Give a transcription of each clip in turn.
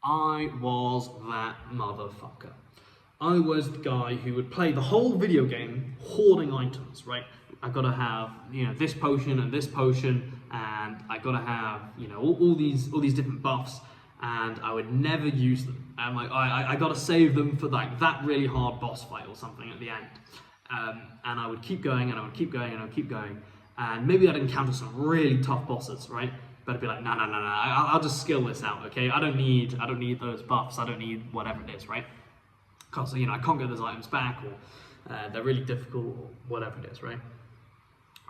I was that motherfucker. I was the guy who would play the whole video game hoarding items, right? I gotta have, this potion and this potion, and I gotta have, all these different buffs, and I would never use them. And like, I gotta save them for like that really hard boss fight or something at the end. And I would keep going, and I would keep going, and I would keep going, and maybe I'd encounter some really tough bosses, right? But I'd be like, no, I'll just skill this out, okay? I don't need those buffs. I don't need whatever it is, right? Because I can't get those items back, or they're really difficult, or whatever it is, right?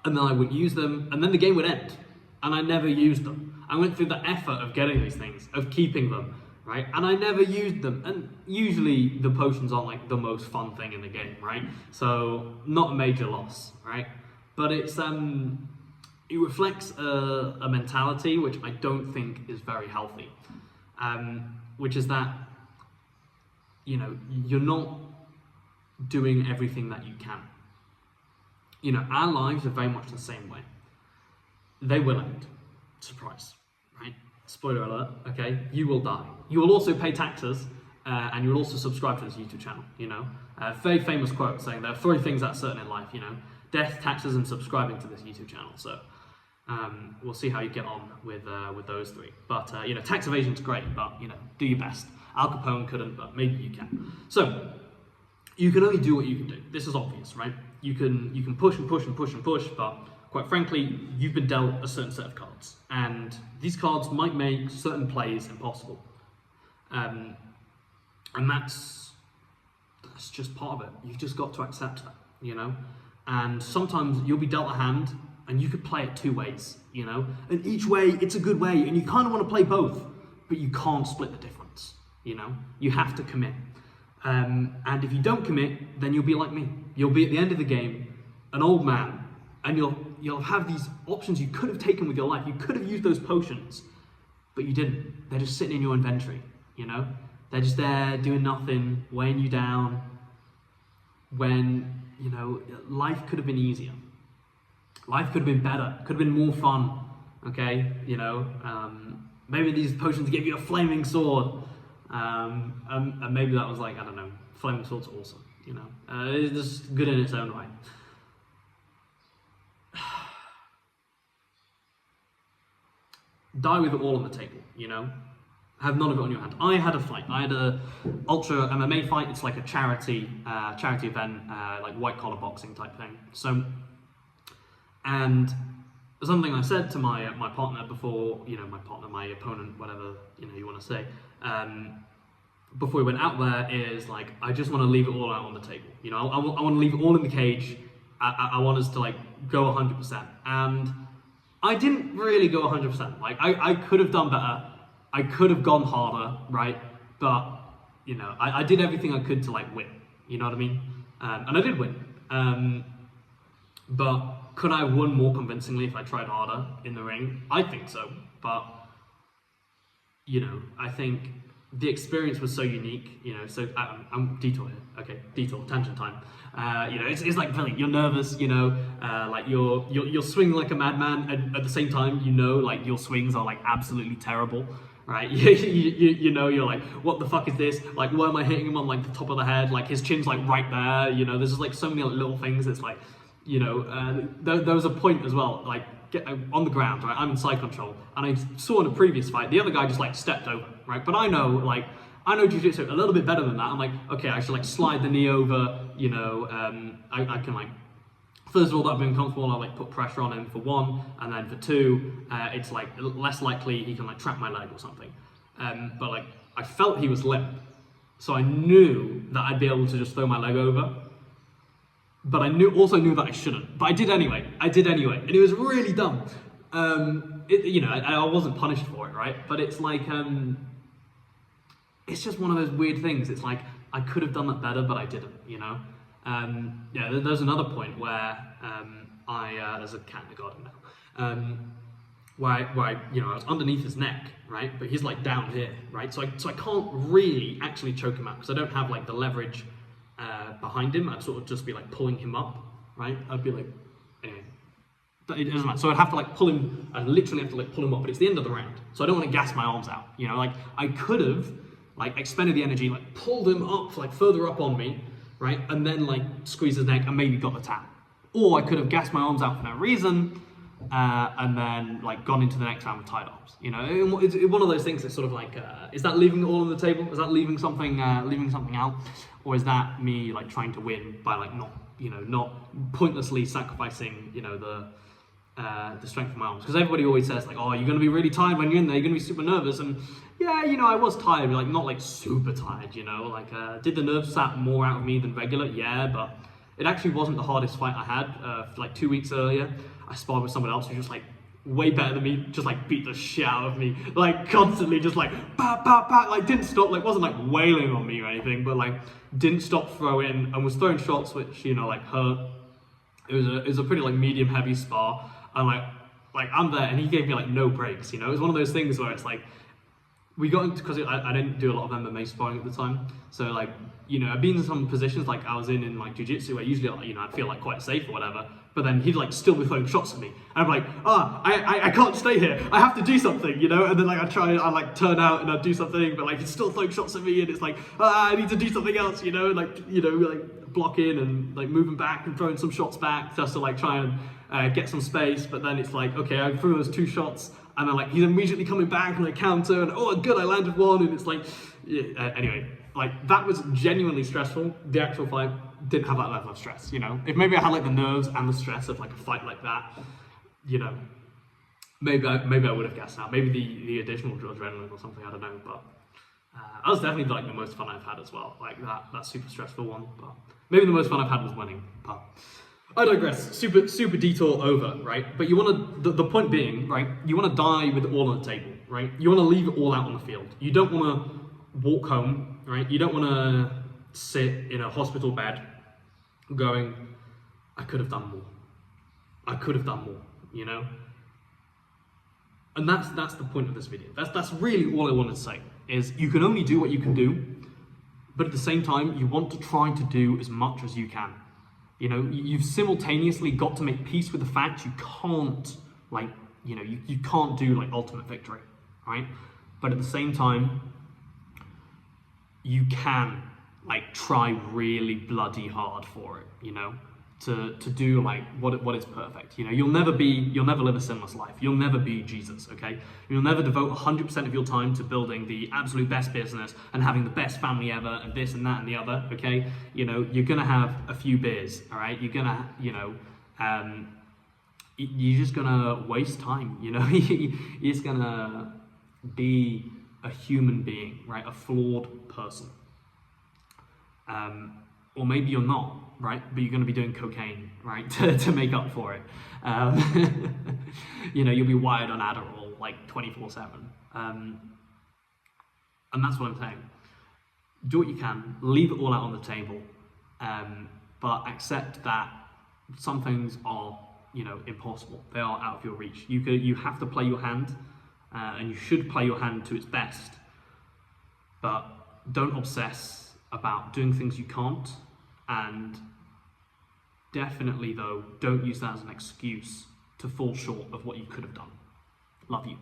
And then I would use them, and then the game would end, and I never used them. I went through the effort of getting these things, of keeping them, right? And I never used them. And usually the potions aren't like the most fun thing in the game, right? So not a major loss, right? But it reflects a mentality which I don't think is very healthy, which is that you're not doing everything that you can. Our lives are very much the same way. They will end. Surprise, right? Spoiler alert, okay? You will die. You will also pay taxes, and you will also subscribe to this YouTube channel, very famous quote saying there are 3 things that are certain in life, death, taxes, and subscribing to this YouTube channel. So we'll see how you get on with those 3. But tax evasion's great, but do your best. Al Capone couldn't, but maybe you can. So you can only do what you can do. This is obvious, right? You can push and push and push and push, but quite frankly, you've been dealt a certain set of cards, and these cards might make certain plays impossible. And that's just part of it. You've just got to accept that, And sometimes you'll be dealt a hand, and you could play it 2 ways, And each way, it's a good way, and you kind of want to play both, but you can't split the difference, You have to commit. And if you don't commit, then you'll be like me. You'll be at the end of the game, an old man, and you'll have these options you could have taken with your life. You could have used those potions, but you didn't. They're just sitting in your inventory, They're just there doing nothing, weighing you down, when, life could have been easier. Life could have been better, could have been more fun, okay? Maybe these potions give you a flaming sword, and maybe that was like, I don't know, flaming sword's awesome, it's just good in its own right. Die with it all on the table, Have none of it on your hand. I had a fight. I had a Ultra MMA fight. It's like a charity event, like white collar boxing type thing. So, and something I said to my partner before, my opponent, whatever you want to say, before we went out there is like, I just want to leave it all out on the table. I want to leave it all in the cage. I want us to like go 100%. And I didn't really go 100%. Like I could have done better. I could have gone harder, right? But, I did everything I could to like win, you know what I mean? And I did win. But could I have won more convincingly if I tried harder in the ring? I think so. But, I think the experience was so unique, so I'm detour here. Okay, detour, tangent time. It's like feeling you're nervous, like you're swinging like a madman, and at the same time, like your swings are like absolutely terrible, right? You're like, what the fuck is this? Like, why am I hitting him on like the top of the head? Like his chin's like right there, there's just like so many little things. It's like, there was a point as well, like on the ground, right? I'm in side control, and I saw in a previous fight, the other guy just like stepped over, right? But I know jiu-jitsu a little bit better than that. I'm like, okay, I should like slide the knee over, I can like, first of all, that'd be uncomfortable. I'll like put pressure on him for 1, and then for 2, it's like less likely he can like trap my leg or something. But like, I felt he was limp, so I knew that I'd be able to just throw my leg over. But I also knew that I shouldn't. But I did anyway, and it was really dumb. I wasn't punished for it, right? But it's like, it's just one of those weird things. It's like, I could have done that better, but I didn't, There's another point where there's a cat in the garden now, where I was underneath his neck, right? But he's like down here, right? So I can't really actually choke him out because I don't have like the leverage behind him. I'd sort of just be like pulling him up, right? I'd be like, anyway, It doesn't matter. So I'd have to like pull him. I literally have to like pull him up, but it's the end of the round, so I don't want to gas my arms out. You know, like I could have like expended the energy, like pulled him up, like further up on me, right, and then like squeeze his neck and maybe got the tap. Or I could have gassed my arms out for no reason, and then like gone into the next round with tied arms. You know, it's one of those things that's sort of like, is that leaving it all on the table? Is that leaving something out, or is that me like trying to win by like not pointlessly sacrificing, the strength of my arms? Because everybody always says like, oh, you're going to be really tired when you're in there. You're going to be super nervous, and yeah, I was tired, but like not like super tired. Did the nerves sap more out of me than regular? Yeah, but it actually wasn't the hardest fight I had. Like 2 weeks earlier, I sparred with someone else who was just like way better than me, just like beat the shit out of me, like constantly, just like pat, pat, pat, like didn't stop, like wasn't like wailing on me or anything, but like didn't stop throwing and was throwing shots which like hurt. It was a pretty like medium heavy spar, and like I'm there and he gave me like no breaks. It was one of those things where it's like we got into, because I didn't do a lot of MMA sparring at the time, so like I've been in some positions like I was in like jiu-jitsu where usually I'd feel like quite safe or whatever, but then he'd like still be throwing shots at me, and I'm like, I can't stay here, I have to do something, and then like I like turn out and I'd do something, but like he's still throwing shots at me, and it's like I need to do something else, like blocking and like moving back and throwing some shots back just to like try and get some space. But then it's like, okay, I threw those 2 shots, and then like he's immediately coming back and like counter, and oh good, I landed one, and it's like, yeah, anyway, like that was genuinely stressful. The actual fight didn't have that level of stress. If maybe I had like the nerves and the stress of like a fight like that, maybe I would have gassed out. Maybe the additional adrenaline or something, I don't know. But that was definitely like the most fun I've had as well. Like that super stressful one. But maybe the most fun I've had was winning. But I digress. Super detour over, right? But you want to, the point being, right? You want to die with it all on the table, right? You want to leave it all out on the field. You don't want to walk home, right? You don't want to sit in a hospital bed going, I could have done more. I could have done more, And that's the point of this video. That's really all I wanted to say, is you can only do what you can do, but at the same time, you want to try to do as much as you can. You've simultaneously got to make peace with the fact you can't, like, you can't do like ultimate victory, right? But at the same time, you can like try really bloody hard for it, to do like what is perfect. You'll never live a sinless life. You'll never be Jesus, okay? You'll never devote 100% of your time to building the absolute best business and having the best family ever and this and that and the other, okay? You're gonna have a few beers, all right? You're gonna, you're just gonna waste time, You're just gonna be a human being, right? A flawed person. Or maybe you're not, right? But you're going to be doing cocaine, right? to make up for it. You'll be wired on Adderall like 24/7. And that's what I'm saying. Do what you can, leave it all out on the table, but accept that some things are, impossible. They are out of your reach. You have to play your hand, and you should play your hand to its best, but don't obsess about doing things you can't, and definitely though, don't use that as an excuse to fall short of what you could have done. Love you.